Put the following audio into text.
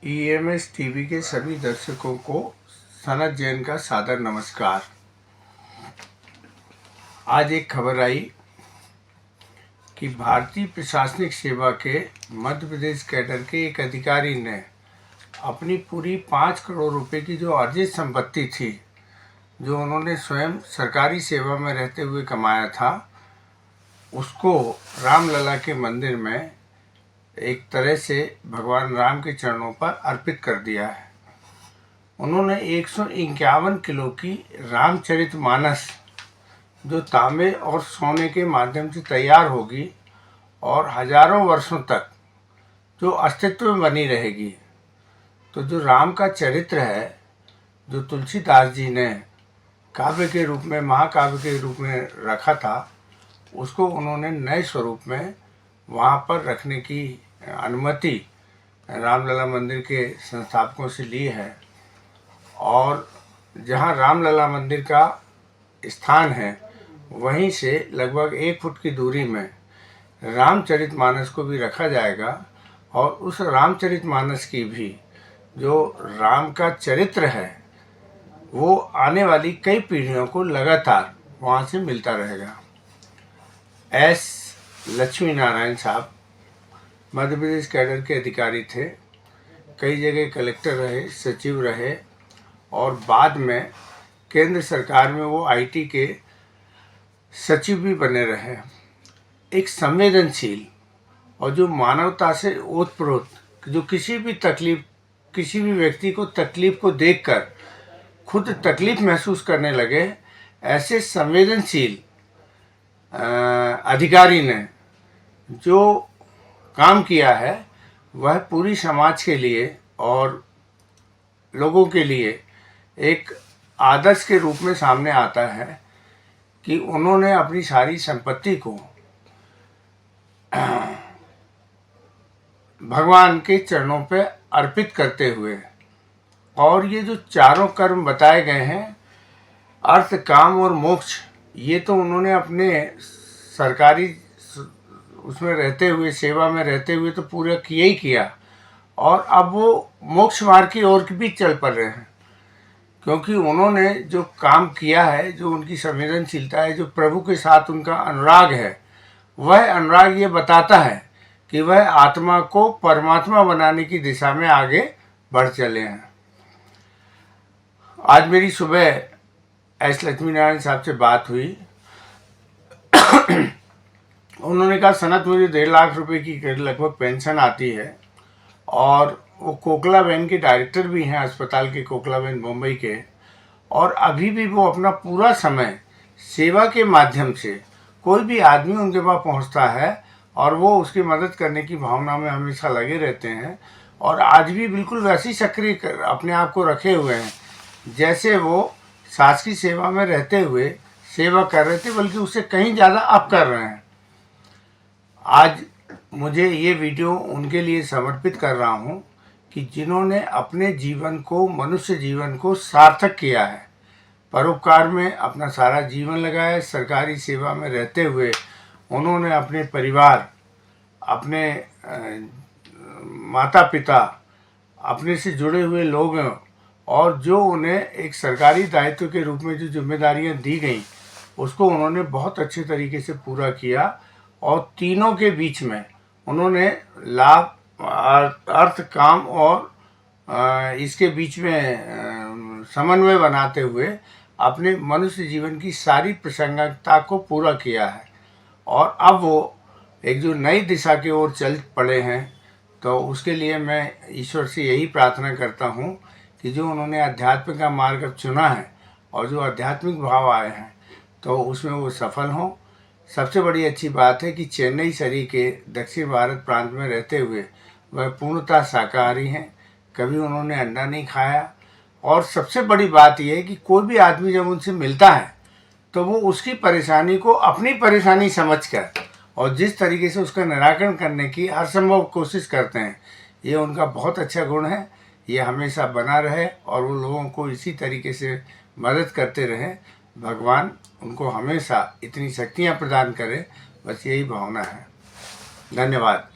EMS TV के सभी दर्शकों को सनत जैन का सादर नमस्कार। आज एक खबर आई कि भारतीय प्रशासनिक सेवा के मध्य प्रदेश कैडर के एक अधिकारी ने अपनी पूरी 5 करोड़ रुपए की जो अर्जित संपत्ति थी, जो उन्होंने स्वयं सरकारी सेवा में रहते हुए कमाया था, उसको रामलला के मंदिर में एक तरह से भगवान राम के चरणों पर अर्पित कर दिया है। उन्होंने 151 किलो की रामचरितमानस, जो तांबे और सोने के माध्यम से तैयार होगी और हजारों वर्षों तक जो अस्तित्व में बनी रहेगी, तो जो राम का चरित्र है, जो तुलसीदास जी ने काव्य के रूप में, महाकाव्य के रूप में रखा था, उसको उन्होंने नए स्वरूप में वहाँ पर रखने की अनुमति रामलला मंदिर के संस्थापकों से ली है। और जहाँ रामलला मंदिर का स्थान है, वहीं से लगभग 1 फुट की दूरी में रामचरितमानस को भी रखा जाएगा। और उस रामचरितमानस की भी जो राम का चरित्र है, वो आने वाली कई पीढ़ियों को लगातार वहाँ से मिलता रहेगा। एस लक्ष्मी नारायण साहब मध्य प्रदेश कैडर के अधिकारी थे, कई जगह कलेक्टर रहे, सचिव रहे और बाद में केंद्र सरकार में वो आईटी के सचिव भी बने रहे। एक संवेदनशील और जो मानवता से ओतप्रोत, जो किसी भी व्यक्ति को तकलीफ को देखकर खुद तकलीफ महसूस करने लगे, ऐसे संवेदनशील अधिकारी ने जो काम किया है, वह पूरी समाज के लिए और लोगों के लिए एक आदर्श के रूप में सामने आता है कि उन्होंने अपनी सारी संपत्ति को भगवान के चरणों पे अर्पित करते हुए, और ये जो चारों कर्म बताए गए हैं, अर्थ, काम और मोक्ष, ये तो उन्होंने अपने सरकारी उसमें रहते हुए, सेवा में रहते हुए तो पूरा किया ही किया। और अब वो मोक्ष मार्ग की ओर भी चल पड़ रहे हैं, क्योंकि उन्होंने जो काम किया है, जो उनकी संवेदनशीलता है, जो प्रभु के साथ उनका अनुराग है, वह अनुराग ये बताता है कि वह आत्मा को परमात्मा बनाने की दिशा में आगे बढ़ चले हैं। आज मेरी सुबह एस लक्ष्मी नारायण साहब से बात हुई। उन्होंने कहा, सनत मुझे 1.5 लाख रुपए की लगभग पेंशन आती है, और वो कोकलाबेन के डायरेक्टर भी हैं, अस्पताल के कोकलाबेन मुंबई के, और अभी भी वो अपना पूरा समय सेवा के माध्यम से, कोई भी आदमी उनके पास पहुंचता है और वो उसकी मदद करने की भावना में हमेशा लगे रहते हैं। और आज भी बिल्कुल वैसी सक्रिय अपने आप को रखे हुए हैं जैसे वो शासकीय सेवा में रहते हुए सेवा कर रहे थे, बल्कि उससे कहीं ज़्यादा अब कर रहे हैं। आज मुझे ये वीडियो उनके लिए समर्पित कर रहा हूँ कि जिन्होंने अपने जीवन को, मनुष्य जीवन को सार्थक किया है, परोपकार में अपना सारा जीवन लगाया। सरकारी सेवा में रहते हुए उन्होंने अपने परिवार, अपने माता पिता, अपने से जुड़े हुए लोगों, और जो उन्हें एक सरकारी दायित्व के रूप में जो जिम्मेदारियां दी गई, उसको उन्होंने बहुत अच्छे तरीके से पूरा किया। और तीनों के बीच में उन्होंने लाभ, अर्थ, काम और इसके बीच में समन्वय बनाते हुए अपने मनुष्य जीवन की सारी प्रासंगिकता को पूरा किया है। और अब वो एक जो नई दिशा की ओर चल पड़े हैं, तो उसके लिए मैं ईश्वर से यही प्रार्थना करता हूँ कि जो उन्होंने अध्यात्म का मार्ग चुना है और जो आध्यात्मिक भाव आए हैं, तो उसमें वो सफल हों। सबसे बड़ी अच्छी बात है कि चेन्नई शरीर के दक्षिण भारत प्रांत में रहते हुए वह पूर्णतः शाकाहारी हैं, कभी उन्होंने अंडा नहीं खाया। और सबसे बड़ी बात यह है कि कोई भी आदमी जब उनसे मिलता है, तो वो उसकी परेशानी को अपनी परेशानी समझकर और जिस तरीके से उसका निराकरण करने की हर संभव कोशिश करते हैं, ये उनका बहुत अच्छा गुण है। ये हमेशा बना रहे और वो लोगों को इसी तरीके से मदद करते रहें। भगवान उनको हमेशा इतनी शक्तियाँ प्रदान करे, बस यही भावना है। धन्यवाद।